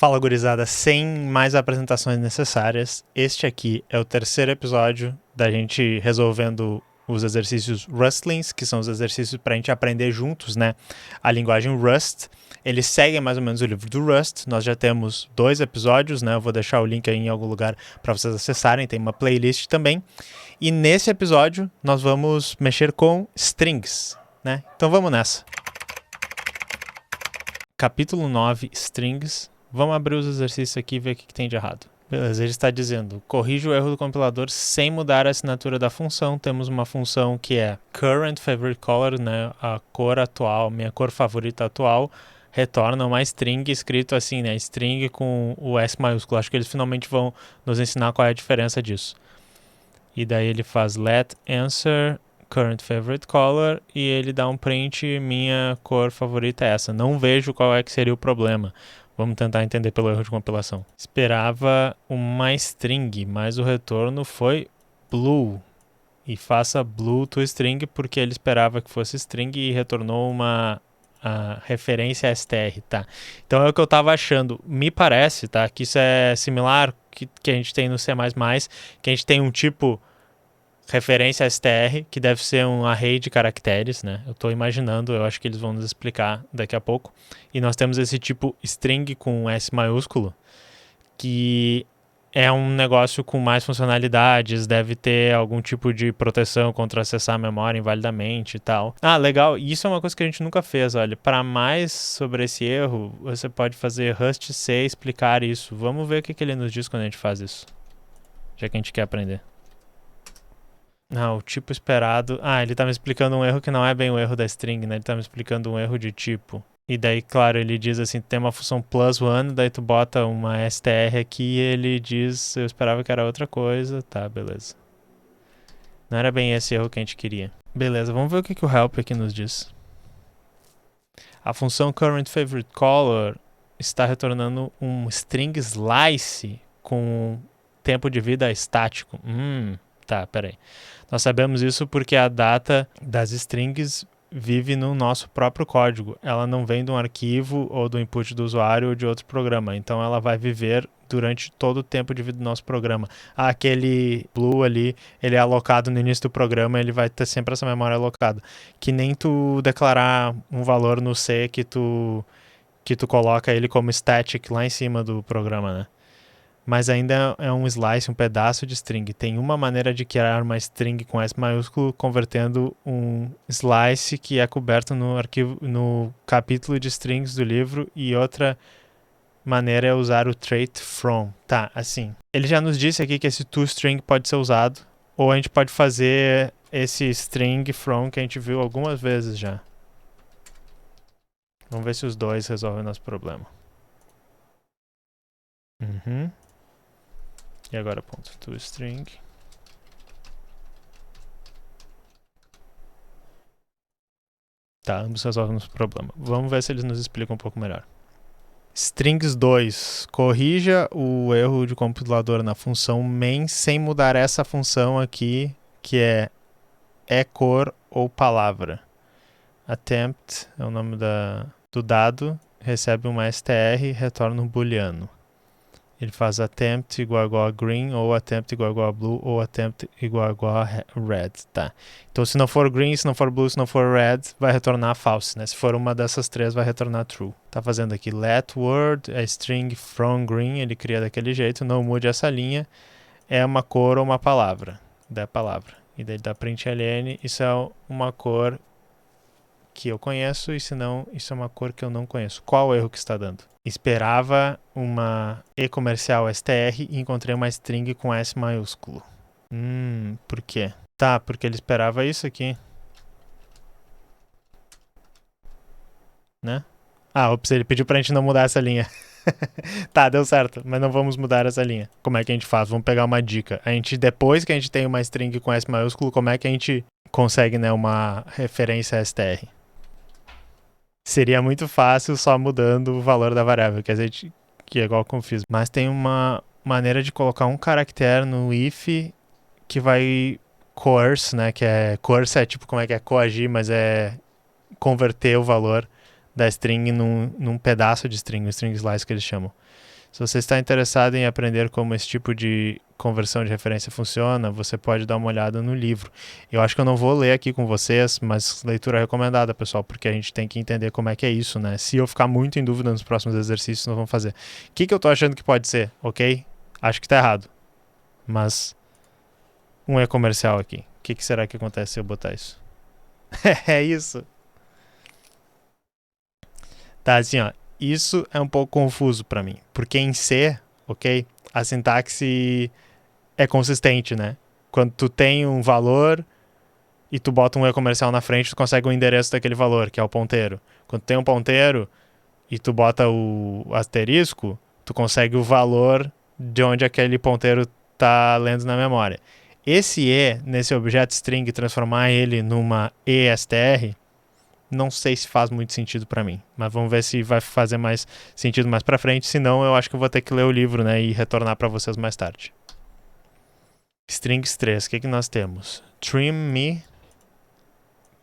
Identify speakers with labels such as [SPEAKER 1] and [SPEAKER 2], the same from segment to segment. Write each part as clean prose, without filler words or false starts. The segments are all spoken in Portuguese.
[SPEAKER 1] Fala, gurizada, sem mais apresentações necessárias, este aqui é o terceiro episódio da gente resolvendo os exercícios Rustlings, que são os exercícios para a gente aprender juntos, né, a linguagem Rust. Eles seguem mais ou menos o livro do Rust. Nós já temos 2 episódios, né, eu vou deixar o link aí em algum lugar para vocês acessarem, tem uma playlist também. E nesse episódio nós vamos mexer com strings, né, então vamos nessa. Capítulo 9, Strings. Vamos abrir os exercícios aqui e ver o que tem de errado. Beleza, ele está dizendo, corrija o erro do compilador sem mudar a assinatura da função. Temos uma função que é current favorite color, né, a cor atual, minha cor favorita atual, retorna uma string escrito assim, né, string com o S maiúsculo. Acho que eles finalmente vão nos ensinar qual é a diferença disso. E daí ele faz let answer current favorite color e ele dá um print, minha cor favorita é essa. Não vejo qual é que seria o problema. Vamos tentar entender pelo erro de compilação. Esperava uma string, mas o retorno foi blue. E faça blue to string porque ele esperava que fosse string e retornou uma referência str, tá? Então é o que eu estava achando. Me parece, tá? Que isso é similar que a gente tem no C++, que a gente tem um tipo referência str, que deve ser um array de caracteres, né? Eu estou imaginando, eu acho que eles vão nos explicar daqui a pouco. E nós temos esse tipo string com S maiúsculo, que é um negócio com mais funcionalidades, deve ter algum tipo de proteção contra acessar a memória invalidamente e tal. Ah, legal, isso é uma coisa que a gente nunca fez, olha. Para mais sobre esse erro, você pode fazer Rust C explicar isso. Vamos ver o que ele nos diz quando a gente faz isso, já que a gente quer aprender. Ah, o tipo esperado. Ah, ele tá me explicando um erro que não é bem o erro da string, né? Ele tá me explicando um erro de tipo. E daí, claro, ele diz assim, tem uma função plus one, daí tu bota uma str aqui e ele diz, eu esperava que era outra coisa. Tá, beleza. Não era bem esse erro que a gente queria. Beleza, vamos ver o que o help aqui nos diz. A função current favorite color está retornando um string slice com tempo de vida estático. Tá, peraí. Nós sabemos isso porque a data das strings vive no nosso próprio código. Ela não vem de um arquivo ou do input do usuário ou de outro programa. Então ela vai viver durante todo o tempo de vida do nosso programa. Aquele blue ali, ele é alocado no início do programa, ele vai ter sempre essa memória alocada. Que nem tu declarar um valor no C que tu coloca ele como static lá em cima do programa, né? Mas ainda é um slice, um pedaço de string. Tem uma maneira de criar uma string com S maiúsculo convertendo um slice que é coberto no arquivo, no capítulo de strings do livro, e outra maneira é usar o trait from. Tá, assim. Ele já nos disse aqui que esse toString pode ser usado, ou a gente pode fazer esse string from que a gente viu algumas vezes já. Vamos ver se os dois resolvem o nosso problema. E agora ponto toString. Tá, ambos resolvem o problema. Vamos ver se eles nos explicam um pouco melhor. Strings 2. Corrija o erro de compilador na função main sem mudar essa função aqui, que é cor ou palavra. Attempt é o nome do dado, recebe uma str e retorna um booleano. Ele faz attempt igual a green, ou attempt igual a blue, ou attempt igual a red, tá? Então, se não for green, se não for blue, se não for red, vai retornar false, né? Se for uma dessas três, vai retornar true. Tá fazendo aqui let word, a string from green, ele cria daquele jeito, não mude essa linha, é uma cor ou uma palavra, da palavra. E daí dá print ln, isso é uma cor que eu conheço, e se não, isso é uma cor que eu não conheço. Qual o erro que está dando? Esperava uma E comercial str e encontrei uma string com S maiúsculo. Por quê? Tá, porque ele esperava isso aqui. Né? Ops, ele pediu pra gente não mudar essa linha. Tá, deu certo, mas não vamos mudar essa linha. Como é que a gente faz? Vamos pegar uma dica. Depois que a gente tem uma string com S maiúsculo, como é que a gente consegue, né, uma referência str? Seria muito fácil só mudando o valor da variável, que é igual como fiz. Mas tem uma maneira de colocar um caractere no if que vai coerce, né? Que é coerce é tipo como é que é coagir, mas é converter o valor da string num pedaço de string, o string slice que eles chamam. Se você está interessado em aprender como esse tipo de conversão de referência funciona, você pode dar uma olhada no livro. Eu acho que eu não vou ler aqui com vocês, mas leitura recomendada, pessoal, porque a gente tem que entender como é que é isso, né? Se eu ficar muito em dúvida nos próximos exercícios, nós vamos fazer. O que eu tô achando que pode ser, ok? Acho que tá errado. Mas um é comercial aqui. O que será que acontece se eu botar isso? É isso. Tá, assim, ó. Isso é um pouco confuso para mim, porque em C, ok, a sintaxe é consistente, né? Quando tu tem um valor e tu bota um e-comercial na frente, tu consegue o endereço daquele valor, que é o ponteiro. Quando tu tem um ponteiro e tu bota o asterisco, tu consegue o valor de onde aquele ponteiro tá lendo na memória. Esse E, nesse objeto string, transformar ele numa ESTR, não sei se faz muito sentido para mim, mas vamos ver se vai fazer mais sentido mais para frente, senão eu acho que eu vou ter que ler o livro, né, e retornar para vocês mais tarde. Strings 3, o que nós temos? Trim me,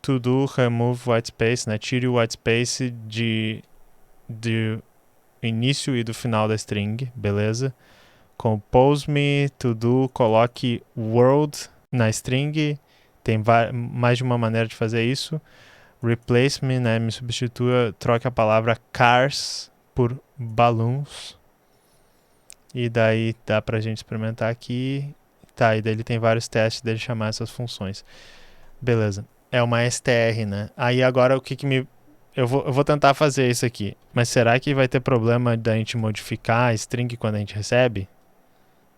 [SPEAKER 1] to do, remove white space, né, tire o white space de início e do final da string, beleza? Compose me, to do, coloque world na string, tem mais de uma maneira de fazer isso. Replace me, né, me substitua, troque a palavra cars por balloons. E daí dá pra gente experimentar aqui. Tá, e daí ele tem vários testes dele chamar essas funções. Beleza. É uma str, né? Aí agora o que me... Eu vou tentar fazer isso aqui. Mas será que vai ter problema da gente modificar a string quando a gente recebe?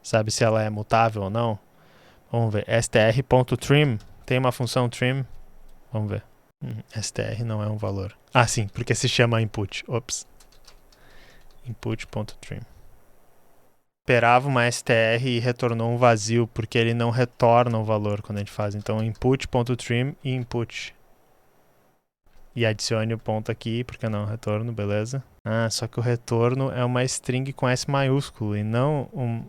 [SPEAKER 1] Sabe se ela é mutável ou não? Vamos ver. str.trim. Tem uma função trim. Vamos ver. str não é um valor. Ah, sim, porque se chama input. Ops. Input.trim. Esperava uma str e retornou um vazio, porque ele não retorna o valor quando a gente faz. Então, input.trim e input. E adicione o ponto aqui, porque não retorno, beleza. Ah, só que o retorno é uma string com S maiúsculo e não um...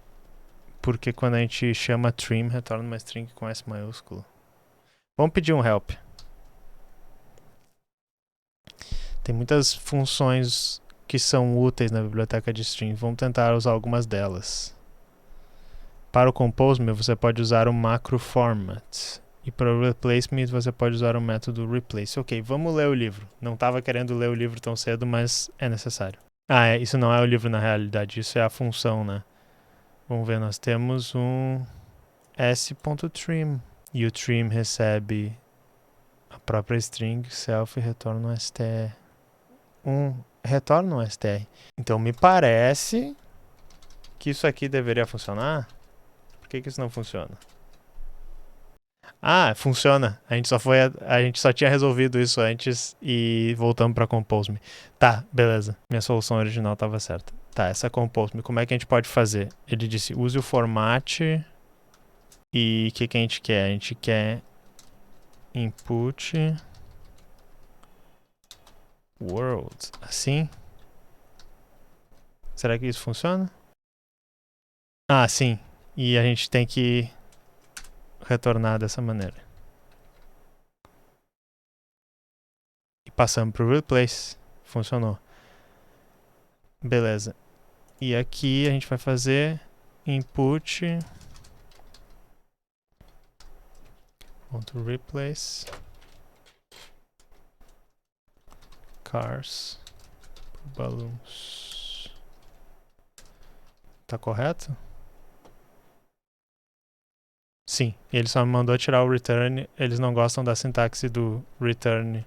[SPEAKER 1] Porque quando a gente chama trim, retorna uma string com S maiúsculo. Vamos pedir um help. Tem muitas funções que são úteis na biblioteca de string. Vamos tentar usar algumas delas. Para o compose me, você pode usar o macro format. E para o replace me, você pode usar o método replace. Ok, vamos ler o livro. Não estava querendo ler o livro tão cedo, mas é necessário. Ah, isso não é o livro na realidade, isso é a função, né? Vamos ver, nós temos um s.trim. E o trim recebe a própria string self e retorna um str. Retorna um str. Então me parece que isso aqui deveria funcionar. Por que isso não funciona? Ah, funciona. A gente só tinha resolvido isso antes e voltamos para compose me. Tá, beleza. Minha solução original estava certa. Tá, essa compose me, como é que a gente pode fazer? Ele disse, use o format e o que a gente quer? A gente quer input world. Assim? Será que isso funciona? Ah, sim. E a gente tem que retornar dessa maneira. E passamos para o replace. Funcionou. Beleza. E aqui a gente vai fazer input .replace cars balloons. Tá correto? Sim, ele só me mandou tirar o return. Eles não gostam da sintaxe do return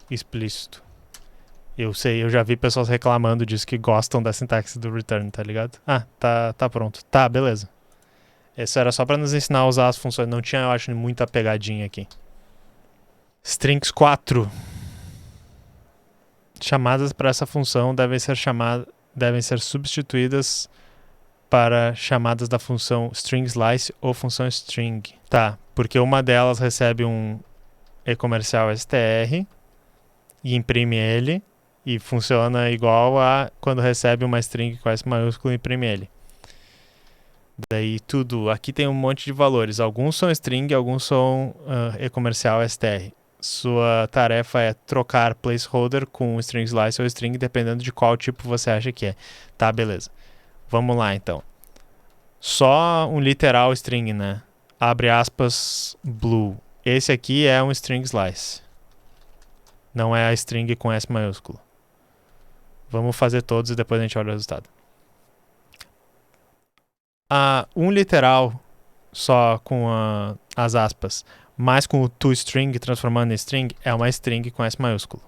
[SPEAKER 1] explícito. Eu sei, eu já vi pessoas reclamando disso, que gostam da sintaxe do return, tá ligado? Ah, tá pronto. Tá, beleza. Isso era só pra nos ensinar a usar as funções. Não tinha, eu acho, muita pegadinha aqui. Strings 4. Chamadas para essa função devem ser substituídas para chamadas da função string slice ou função string. Tá, porque uma delas recebe um e-comercial str e imprime ele, e funciona igual a quando recebe uma string com S maiúsculo e imprime ele. Daí tudo, aqui tem um monte de valores. Alguns são string, alguns são e-comercial str. Sua tarefa é trocar placeholder com string slice ou string, dependendo de qual tipo você acha que é. Tá, beleza. Vamos lá, então. Só um literal string, né? Abre aspas, blue. Esse aqui é um string slice. Não é a string com S maiúsculo. Vamos fazer todos e depois a gente olha o resultado. Um literal só com as aspas, mas com o toString transformando em string, é uma string com S maiúsculo.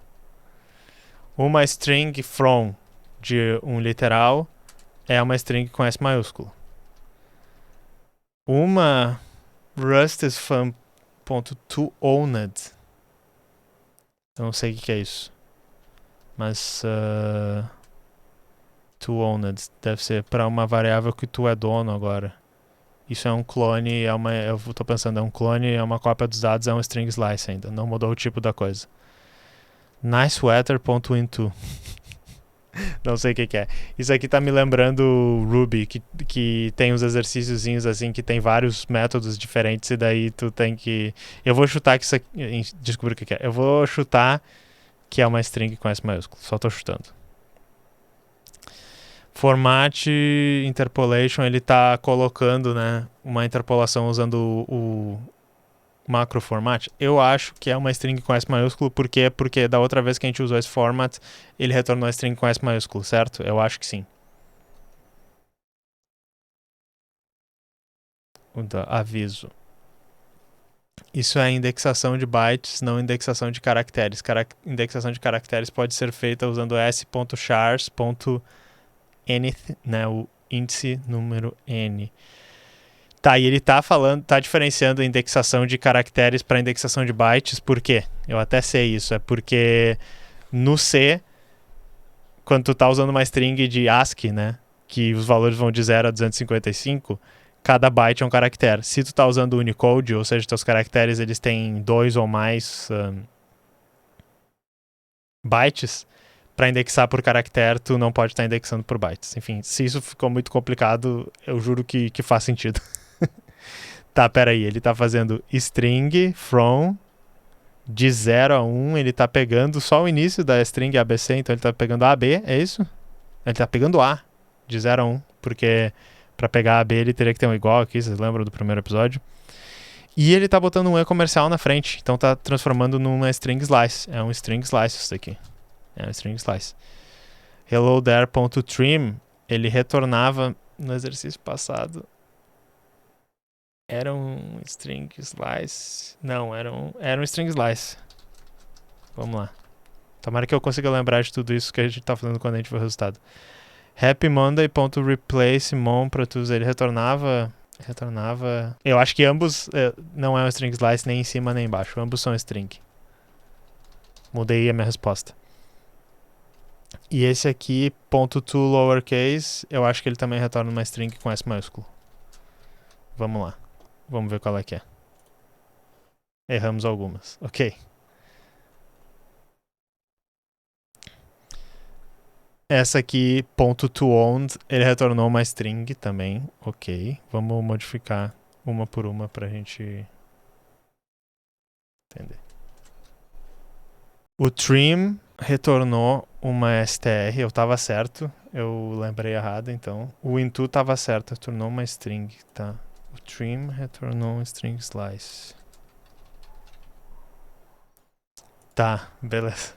[SPEAKER 1] Uma string from de um literal é uma string com S maiúsculo. Uma Rust is fun.toOwned. Eu não sei o que é isso. Mas toOwned deve ser para uma variável que tu é dono agora. Isso é um clone, eu tô pensando, é um clone, é uma cópia dos dados, é um string slice ainda. Não mudou o tipo da coisa. Niceweather.into. Não sei o que é. Isso aqui tá me lembrando Ruby, que tem uns exercíciozinhos assim, que tem vários métodos diferentes e daí tu tem que... Eu vou chutar que isso aqui... Descobri o que é. Eu vou chutar que é uma string com S maiúsculo. Só tô chutando. Format interpolation, ele tá colocando, né, uma interpolação usando o macro format. Eu acho que é uma string com S maiúsculo, porque da outra vez que a gente usou esse format, ele retornou a string com S maiúsculo, certo? Eu acho que sim. Aviso. Isso é indexação de bytes, não indexação de caracteres. Indexação de caracteres pode ser feita usando s.chars.nth, né, o índice número n. Tá, e ele tá diferenciando a indexação de caracteres para indexação de bytes, por quê? Eu até sei isso, é porque no C, quando tu tá usando uma string de ASCII, né, que os valores vão de 0 a 255, cada byte é um caractere. Se tu tá usando Unicode, ou seja, teus caracteres eles têm 2 ou mais bytes, para indexar por caractere, tu não pode estar indexando por bytes. Enfim, se isso ficou muito complicado, eu juro que faz sentido. Tá, peraí, ele tá fazendo string from de 0 a 1, ele tá pegando só o início da string ABC, então ele tá pegando AB, é isso? Ele tá pegando A de 0 a 1, porque para pegar AB ele teria que ter um igual aqui, vocês lembram do primeiro episódio? E ele tá botando um E comercial na frente, então tá transformando numa string slice. É um string slice isso daqui. É um string slice. Hello there.trim, ele retornava no exercício passado. Era um string slice. Não, era um string slice. Vamos lá. Tomara que eu consiga lembrar de tudo isso que a gente tá fazendo quando a gente for o resultado. Happy Monday.replace mon para tu usar. Ele retornava. Eu acho que ambos não é um string slice nem em cima nem embaixo. Ambos são string. Mudei a minha resposta. E esse aqui, .to lowercase, eu acho que ele também retorna uma string com S maiúsculo. Vamos lá. Vamos ver qual é que é. Erramos algumas. Ok. Essa aqui, .toOwned, ele retornou uma string também. Ok. Vamos modificar uma por uma pra gente entender. O trim retornou uma str. Eu tava certo. Eu lembrei errado, então. O into tava certo. Retornou uma string, tá. O trim retornou um string slice. Tá, beleza.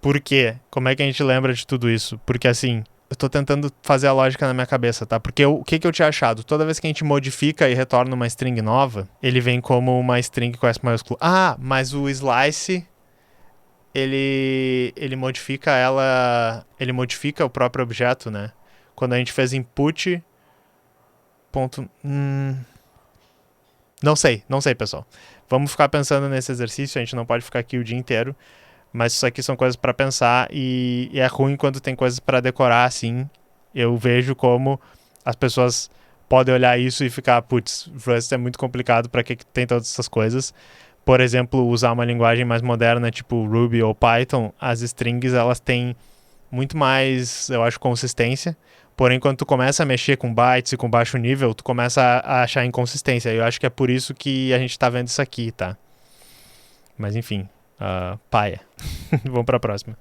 [SPEAKER 1] Por quê? Como é que a gente lembra de tudo isso? Porque assim, eu tô tentando fazer a lógica na minha cabeça, tá? Porque o que eu tinha achado? Toda vez que a gente modifica e retorna uma string nova, ele vem como uma string com S maiúsculo. Ah, mas o slice, ele modifica ele modifica o próprio objeto, né? Quando a gente fez input... Não sei, pessoal. Vamos ficar pensando nesse exercício, a gente não pode ficar aqui o dia inteiro, mas isso aqui são coisas para pensar e é ruim quando tem coisas para decorar assim. Eu vejo como as pessoas podem olhar isso e ficar, putz, Rust é muito complicado, para que tem todas essas coisas. Por exemplo, usar uma linguagem mais moderna, tipo Ruby ou Python, as strings elas têm muito mais, eu acho, consistência. Porém, quando tu começa a mexer com bytes e com baixo nível, tu começa a achar inconsistência. Eu acho que é por isso que a gente tá vendo isso aqui, tá? Mas enfim, paia. Vamos para a próxima.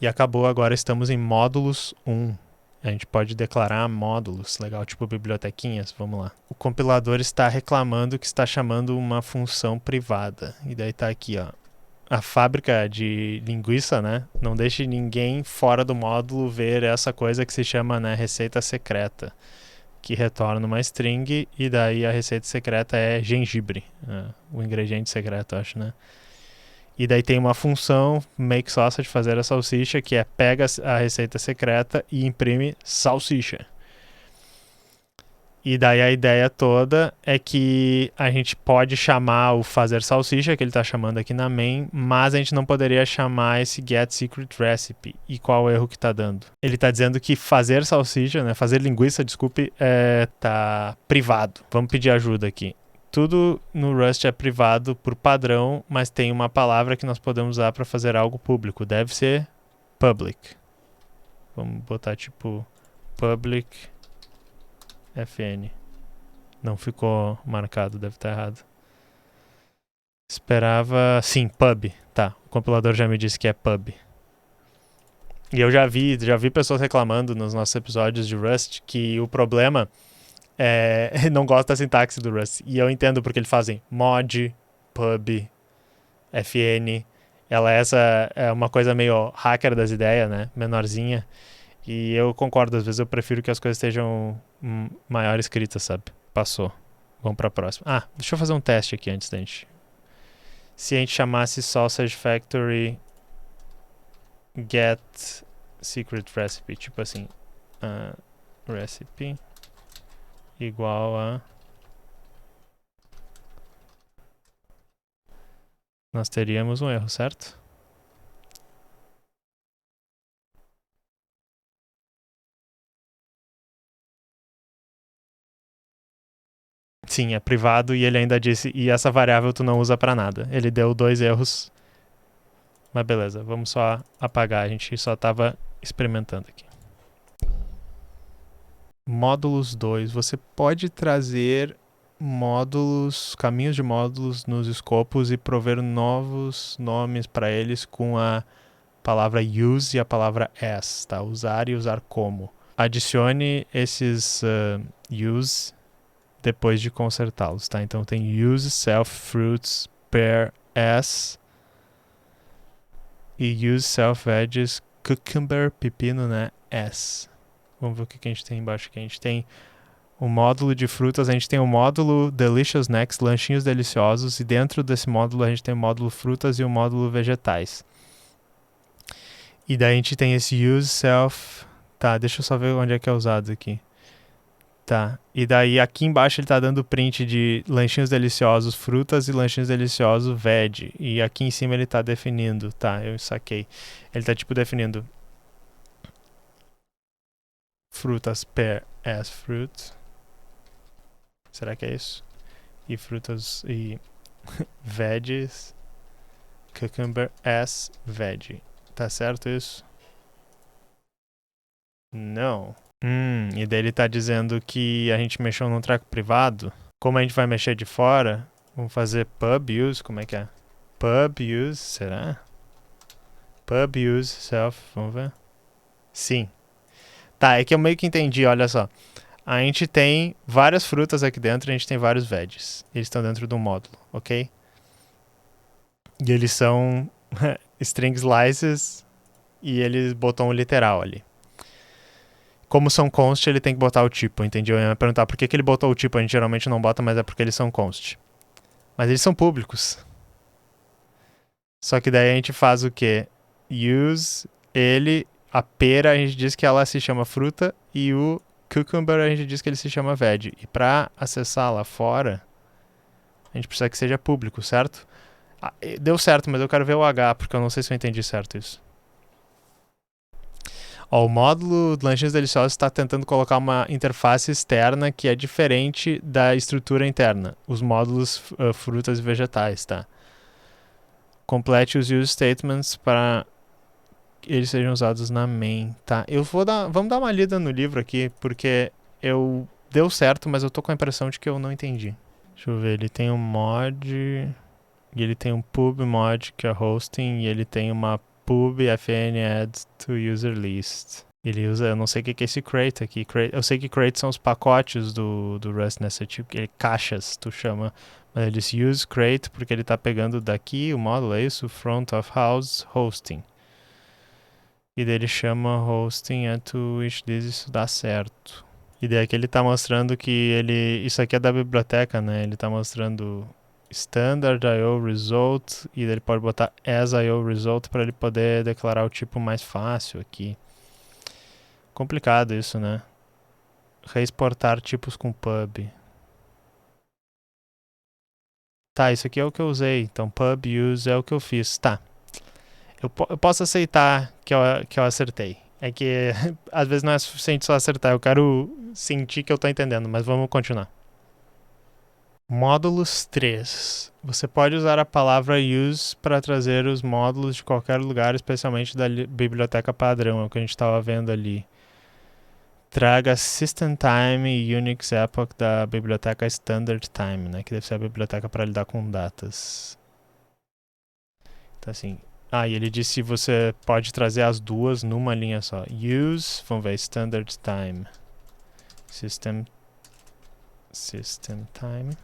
[SPEAKER 1] E acabou, agora estamos em módulos 1. A gente pode declarar módulos, legal, tipo bibliotequinhas, vamos lá. O compilador está reclamando que está chamando uma função privada. E daí tá aqui, ó. A fábrica de linguiça, né? Não deixe ninguém fora do módulo ver essa coisa que se chama, né, receita secreta, que retorna uma string e daí a receita secreta é gengibre, o ingrediente secreto, acho, né? E daí tem uma função make sausage, fazer a salsicha, que é pega a receita secreta e imprime salsicha. E daí a ideia toda é que a gente pode chamar o fazer salsicha, que ele está chamando aqui na main, mas a gente não poderia chamar esse get secret recipe. E qual o erro que está dando? Ele está dizendo que fazer salsicha, né, fazer linguiça, desculpe, tá privado. Vamos pedir ajuda aqui. Tudo no Rust é privado por padrão, mas tem uma palavra que nós podemos usar para fazer algo público. Deve ser public. Vamos botar tipo public fn. Não ficou marcado, deve estar errado. Esperava... Sim, pub. Tá, o compilador já me disse que é pub. E eu já vi pessoas reclamando nos nossos episódios de Rust que o problema... não gosto da sintaxe do Rust. E eu entendo porque eles fazem mod, pub, fn. Essa é uma coisa meio hacker das ideias, né? Menorzinha. E eu concordo, às vezes eu prefiro que as coisas estejam maior escritas, sabe? Passou. Vamos pra próxima. Deixa eu fazer um teste aqui antes da gente. Se a gente chamasse Sausage Factory get secret recipe, tipo assim, recipe igual a... Nós teríamos um erro, certo? Sim, é privado e ele ainda disse, e essa variável tu não usa pra nada. Ele deu 2 erros, mas beleza, vamos só apagar, a gente só tava experimentando aqui. Módulos 2, você pode trazer módulos, caminhos de módulos nos escopos e prover novos nomes para eles com a palavra use e a palavra as, tá? Usar e usar como. Adicione esses use depois de consertá-los, tá? Então tem use self fruits pair as e use self veggies cucumber pepino, né? As. Vamos ver o que a gente tem embaixo aqui. A gente tem o módulo de frutas, a gente tem o módulo Delicious Snacks, lanchinhos deliciosos, e dentro desse módulo a gente tem o módulo frutas e o módulo vegetais. E daí a gente tem esse use self... Tá, deixa eu só ver onde é que é usado aqui. Tá, e daí aqui embaixo ele tá dando print de lanchinhos deliciosos frutas e lanchinhos deliciosos veg. E aqui em cima ele tá definindo, tá, eu saquei. Ele tá tipo definindo frutas pair as fruit. Será que é isso? E frutas e veggies cucumber as veg. Tá certo isso? Não. E daí ele tá dizendo que a gente mexeu num treco privado. Como a gente vai mexer de fora, vamos fazer pub use, como é que é? Pub use, será? Pub use self, vamos ver. Sim. Tá, é que eu meio que entendi, olha só. A gente tem várias frutas aqui dentro, a gente tem vários veggies. Eles estão dentro de um módulo, ok? E eles são string slices e ele botou um literal ali. Como são const, ele tem que botar o tipo, entendeu? Eu ia perguntar por que ele botou o tipo, a gente geralmente não bota, mas é porque eles são const. Mas eles são públicos. Só que daí a gente faz o quê? Use ele, a pera a gente diz que ela se chama fruta e o cucumber a gente diz que ele se chama veg. E para acessar lá fora, a gente precisa que seja público, certo? Deu certo, mas eu quero ver o H, porque eu não sei se eu entendi certo isso. O módulo Lanchinhos Deliciosos está tentando colocar uma interface externa que é diferente da estrutura interna. Os módulos frutas e vegetais, tá? Complete os use statements para eles sejam usados na main, tá? Vamos dar uma lida no livro aqui, porque deu certo, mas eu tô com a impressão de que eu não entendi. Deixa eu ver, ele tem um mod... e ele tem um pub mod que é hosting, e ele tem uma pub fn add to user list. Ele usa, eu não sei o que é esse crate aqui. Eu sei que crate são os pacotes do Rust nessa tipo, caixas, tu chama. Mas ele diz use crate porque ele tá pegando daqui o módulo, é isso? Front of house hosting. E daí ele chama hosting to which isso dá certo. E daí aqui ele tá mostrando que isso aqui é da biblioteca, né? Ele tá mostrando standard IO result e daí ele pode botar as IO result para ele poder declarar o tipo mais fácil aqui. Complicado isso, né? Reexportar tipos com pub. Tá, isso aqui é o que eu usei. Então pub use é o que eu fiz. Tá. Eu posso aceitar que eu acertei. É que às vezes não é suficiente só acertar. Eu quero sentir que eu tô entendendo, mas vamos continuar. Módulos 3. Você pode usar a palavra use para trazer os módulos de qualquer lugar, especialmente da biblioteca padrão, é o que a gente estava vendo ali. Traga System Time e Unix Epoch da biblioteca Standard Time, né? Que deve ser a biblioteca para lidar com datas. Então assim. E ele disse que você pode trazer as duas numa linha só. Use, vamos ver, Standard Time. System Time.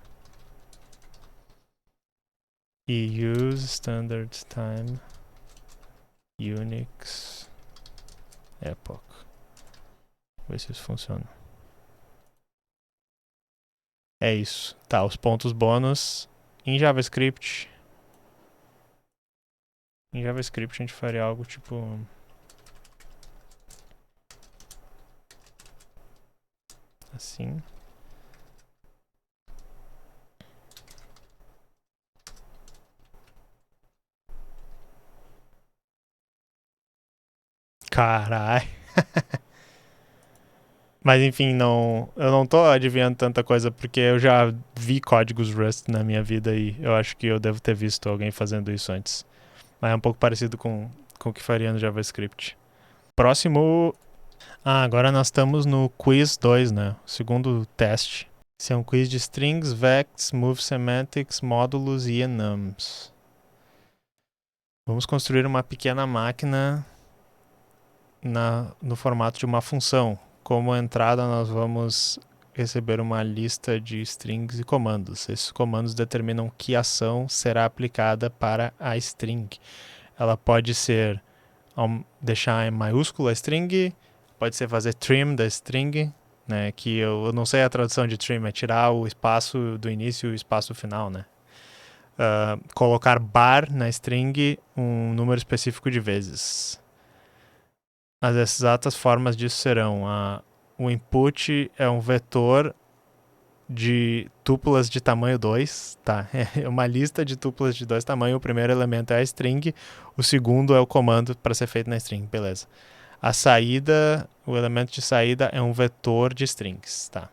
[SPEAKER 1] E use Standard Time Unix Epoch. Ver se isso funciona. É isso. Tá, os pontos bônus em JavaScript. Em JavaScript a gente faria algo tipo assim. Carai. Mas enfim, eu não tô adivinhando tanta coisa porque eu já vi códigos Rust na minha vida e eu acho que eu devo ter visto alguém fazendo isso antes. Mas é um pouco parecido com o que faria no JavaScript. Próximo. Agora nós estamos no quiz 2, né? Segundo teste. Esse é um quiz de strings, vects, move semantics, módulos e enums. Vamos construir uma pequena máquina no formato de uma função. Como entrada, nós vamos receber uma lista de strings e comandos. Esses comandos determinam que ação será aplicada para a string. Ela pode ser deixar em maiúscula a string, pode ser fazer trim da string, né, que eu não sei a tradução de trim, é tirar o espaço do início e o espaço final, né? Colocar bar na string um número específico de vezes. As exatas formas disso serão: o input é um vetor de tuplas de tamanho 2, tá? É uma lista de tuplas de 2 tamanhos. O primeiro elemento é a string, o segundo é o comando para ser feito na string, beleza. A saída, o elemento de saída é um vetor de strings, tá?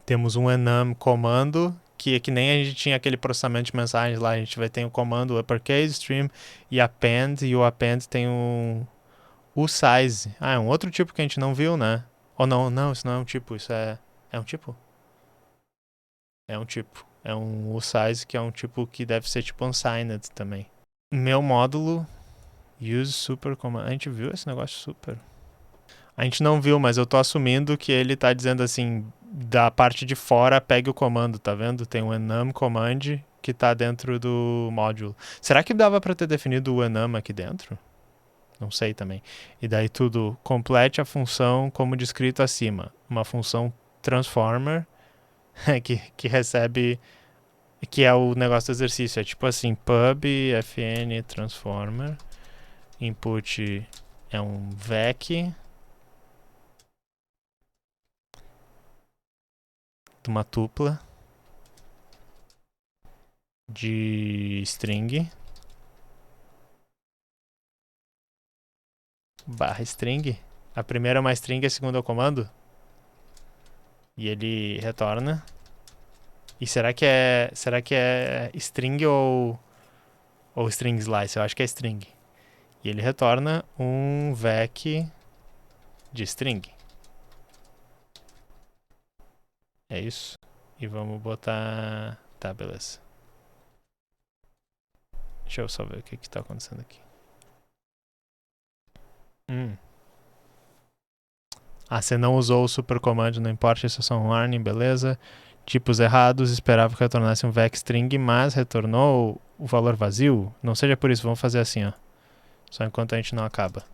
[SPEAKER 1] Temos um enum comando, que é que nem a gente tinha aquele processamento de mensagens lá, a gente vai ter o comando uppercase, stream e append, e o append tem o size. É um outro tipo que a gente não viu, né? Ou não, isso não é um tipo, isso é um tipo? É um tipo. É um usize, que é um tipo que deve ser tipo unsigned também. Meu módulo use super command. A gente viu esse negócio super? A gente não viu, mas eu tô assumindo que ele tá dizendo assim, da parte de fora pegue o comando, tá vendo? Tem um enum command que tá dentro do módulo. Será que dava para ter definido o enum aqui dentro? Não sei também. E daí tudo, complete a função como descrito acima. Uma função transformer que recebe, que é o negócio do exercício. É tipo assim, pub fn transformer, input é um vec de uma tupla de string barra string. A primeira é uma string, a segunda é o comando. E ele retorna. E será que é string ou string slice? Eu acho que é string. E ele retorna um vec de string. É isso. E vamos botar... Tá, beleza. Deixa eu só ver o que está acontecendo aqui. Ah, você não usou o supercomando, não importa, isso é só um warning, beleza. Tipos errados, esperava que retornasse um vecstring, mas retornou o valor vazio. Não seja por isso, vamos fazer assim, ó. Só enquanto a gente não acaba.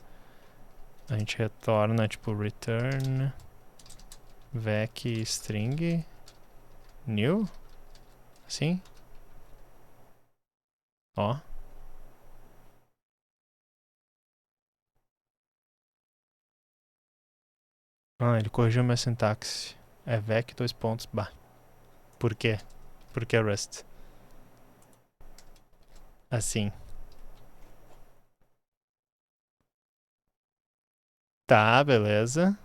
[SPEAKER 1] A gente retorna, tipo, return vecstring new. Assim. Ó. Ah, ele corrigiu minha sintaxe. É vec dois pontos, bah. Por quê? Por que Rust? Assim. Tá, beleza.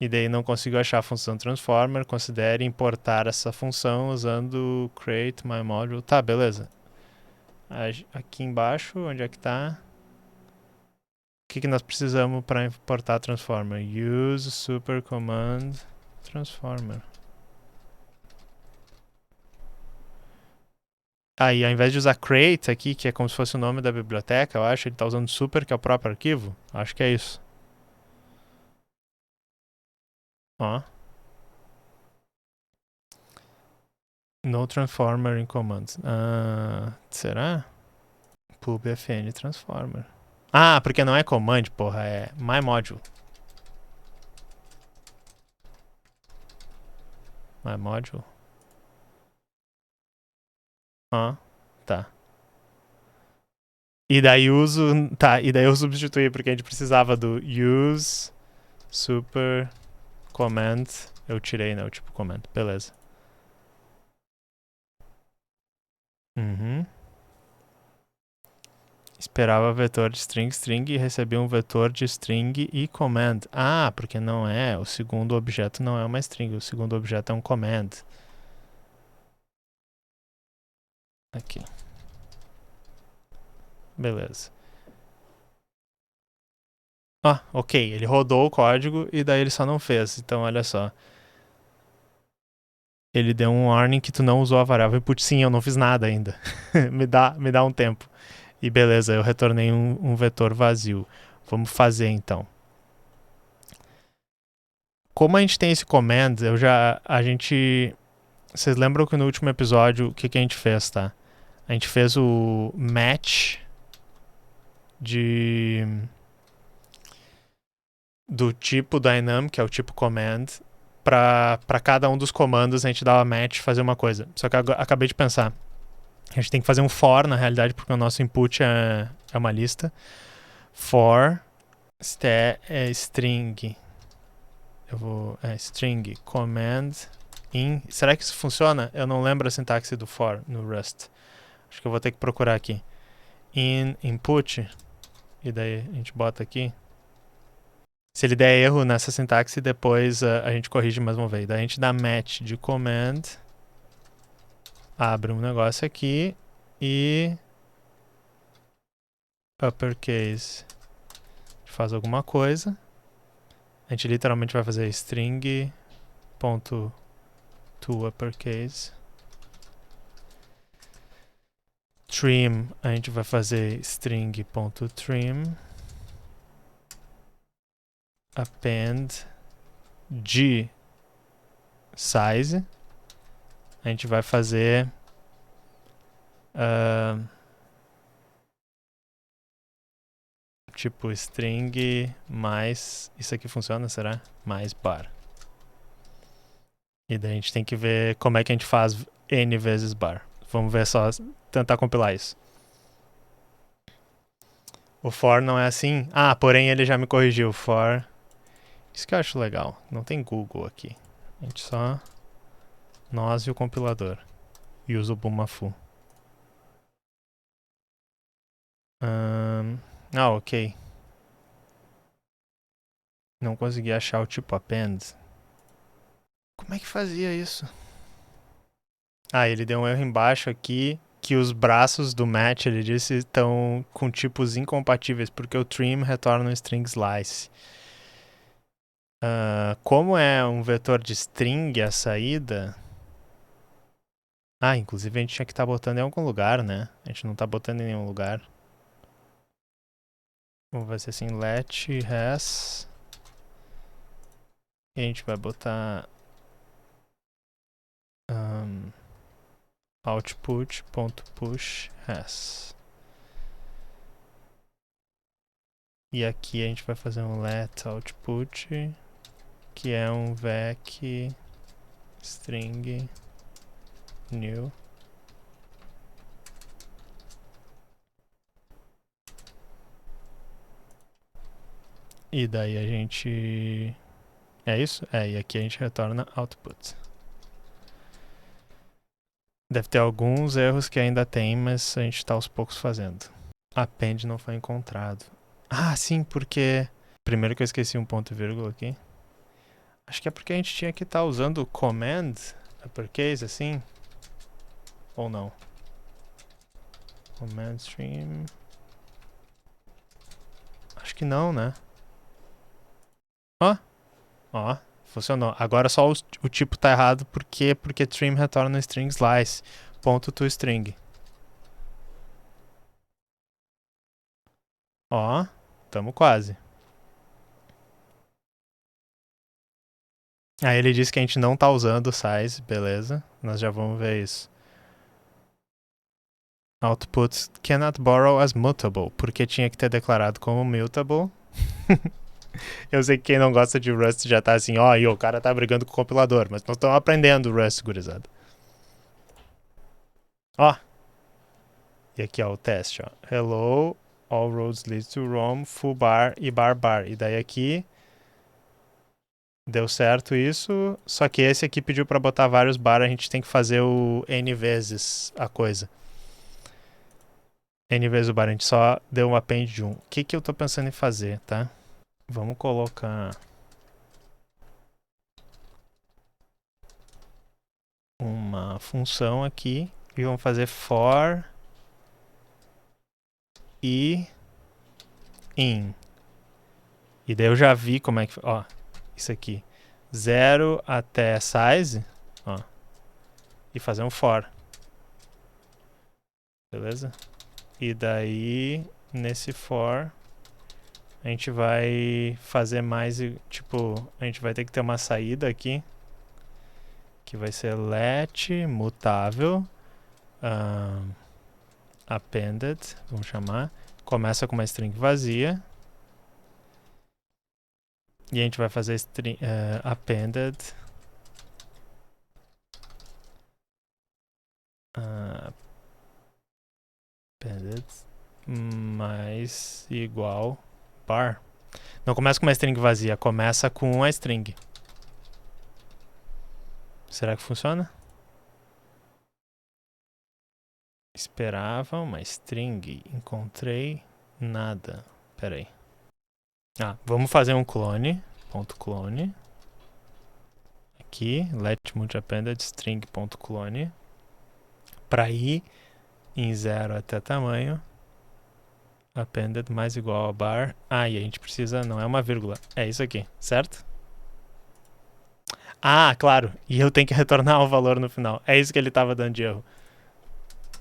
[SPEAKER 1] E daí não consigo achar a função transformer, considere importar essa função usando create my module. Tá, beleza. Aqui embaixo, onde é que tá? O que nós precisamos para importar transformer? Use supercommand transformer. Aí, ao invés de usar create aqui, que é como se fosse o nome da biblioteca, eu acho, ele tá usando super, que é o próprio arquivo. Acho que é isso. Ó. No transformer in commands. Será? PubFN transformer. Ah, porque não é command, porra, é my module. My module. Ah, tá. E daí uso. Tá, e daí eu substituí, porque a gente precisava do use super command. Eu tirei, né? O tipo command. Beleza. Uhum. Esperava vetor de string string e recebi um vetor de string e command. Ah, porque não é. O segundo objeto não é uma string. O segundo objeto é um command. Aqui. Beleza. Ah, ok. Ele rodou o código e daí ele só não fez. Então, olha só. Ele deu um warning que tu não usou a variável input. Sim, eu não fiz nada ainda. me dá um tempo. E beleza, eu retornei um vetor vazio. Vamos fazer então. Como a gente tem esse command, a gente... Vocês lembram que no último episódio, o que a gente fez, tá? A gente fez o match do tipo dynamic, que é o tipo command, para cada um dos comandos a gente dava match e fazer uma coisa. Só que acabei de pensar. A gente tem que fazer um for, na realidade, porque o nosso input é uma lista. For string. String command in. Será que isso funciona? Eu não lembro a sintaxe do for no Rust. Acho que eu vou ter que procurar aqui. In input. E daí a gente bota aqui. Se ele der erro nessa sintaxe, depois a gente corrige mais uma vez. Daí a gente dá match de command. Abre um negócio aqui. E uppercase. A gente faz alguma coisa. A gente literalmente vai fazer string ponto to uppercase. Trim, a gente vai fazer string.trim. Append de size. A gente vai fazer tipo string mais... Isso aqui funciona, será? Mais bar. E daí a gente tem que ver como é que a gente faz n vezes bar. Vamos ver só, tentar compilar isso. O for não é assim. Ah, porém ele já me corrigiu. For. Isso que eu acho legal. Não tem Google aqui. A gente só... Nós e o compilador. E usa o Bumafu. Ok. Não consegui achar o tipo append. Como é que fazia isso? Ah, ele deu um erro embaixo aqui que os braços do match, ele disse, estão com tipos incompatíveis, porque o trim retorna um string slice. Como é um vetor de string a saída, Ah, inclusive a gente tinha que estar botando em algum lugar, né? A gente não tá botando em nenhum lugar. Vai ser assim, let has. E a gente vai botar output.push has. E aqui a gente vai fazer um let output, que é um vec string new. E daí a gente... É isso? É, e aqui a gente retorna output. Deve ter alguns erros que ainda tem, mas a gente tá aos poucos fazendo. Append não foi encontrado. Ah, sim, porque... Primeiro que eu esqueci um ponto e vírgula aqui. Acho que é porque a gente tinha que estar usando o command uppercase assim. Ou não? Command stream... Acho que não, né? Ó, funcionou. Agora só o tipo tá errado porque trim retorna string slice. Ponto to string. Ó, tamo quase. Aí ele disse que a gente não tá usando o size, beleza. Nós já vamos ver isso. Output cannot borrow as mutable, porque tinha que ter declarado como mutable. Eu sei que quem não gosta de Rust já tá assim, ó, e o cara tá brigando com o compilador, mas nós estamos aprendendo Rust, gurizada. Ó. E aqui, ó, o teste, ó. Hello, all roads lead to Rome, full bar e bar bar. E daí aqui deu certo isso, só que esse aqui pediu pra botar vários bar, a gente tem que fazer o N vezes a coisa. N vezes o bar, a gente só deu um append de 1. O que eu tô pensando em fazer, tá? Vamos colocar uma função aqui e vamos fazer for e in. E daí eu já vi como é que... Ó, isso aqui. 0 até size, ó. E fazer um for. Beleza? E daí, nesse for, a gente vai fazer mais, tipo, a gente vai ter que ter uma saída aqui, que vai ser let mutável appended, vamos chamar. Começa com uma string vazia. E a gente vai fazer string, appended appended mais igual bar. Não começa com uma string vazia, começa com uma string. Será que funciona? Esperava uma string, encontrei nada. Pera aí. Ah, vamos fazer um clone. Ponto clone. Aqui, let multi-appended string.clone. Para ir em 0 até tamanho. Appended mais igual a bar. Ah, e a gente precisa, não é uma vírgula, é isso aqui, certo? Ah, claro, e eu tenho que retornar o valor no final. É isso que ele estava dando de erro.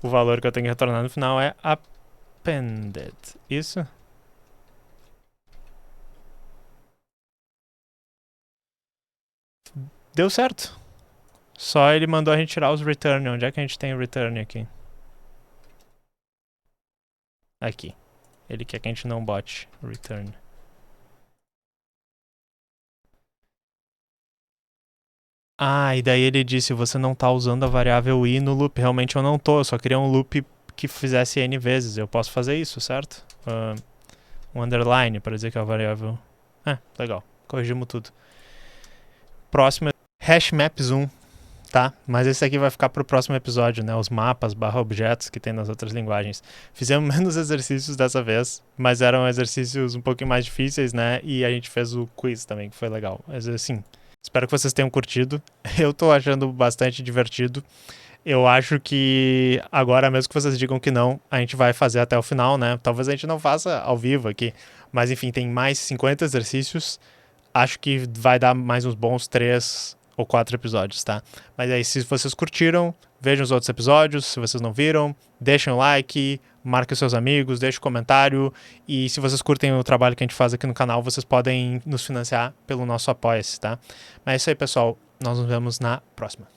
[SPEAKER 1] O valor que eu tenho que retornar no final é appended. Isso? Deu certo. Só ele mandou a gente tirar os return. Onde é que a gente tem o return aqui? Aqui. Ele quer que a gente não bote return. Ah, e daí ele disse, você não tá usando a variável i no loop. Realmente eu não tô, eu só queria um loop que fizesse n vezes. Eu posso fazer isso, certo? Um underline para dizer que é a variável... legal. Corrigimos tudo. Próximo, hashmaps 1, tá? Mas esse aqui vai ficar pro próximo episódio, né? Os mapas / objetos que tem nas outras linguagens. Fizemos menos exercícios dessa vez, mas eram exercícios um pouquinho mais difíceis, né? E a gente fez o quiz também, que foi legal. Mas assim, espero que vocês tenham curtido. Eu tô achando bastante divertido. Eu acho que agora, mesmo que vocês digam que não, a gente vai fazer até o final, né? Talvez a gente não faça ao vivo aqui. Mas enfim, tem mais 50 exercícios. Acho que vai dar mais uns bons 3 ou 4 episódios, tá? Mas aí, se vocês curtiram, vejam os outros episódios. Se vocês não viram, deixem um like, marquem os seus amigos, deixem um comentário. E se vocês curtem o trabalho que a gente faz aqui no canal, vocês podem nos financiar pelo nosso Apoia-se, tá? Mas é isso aí, pessoal. Nós nos vemos na próxima.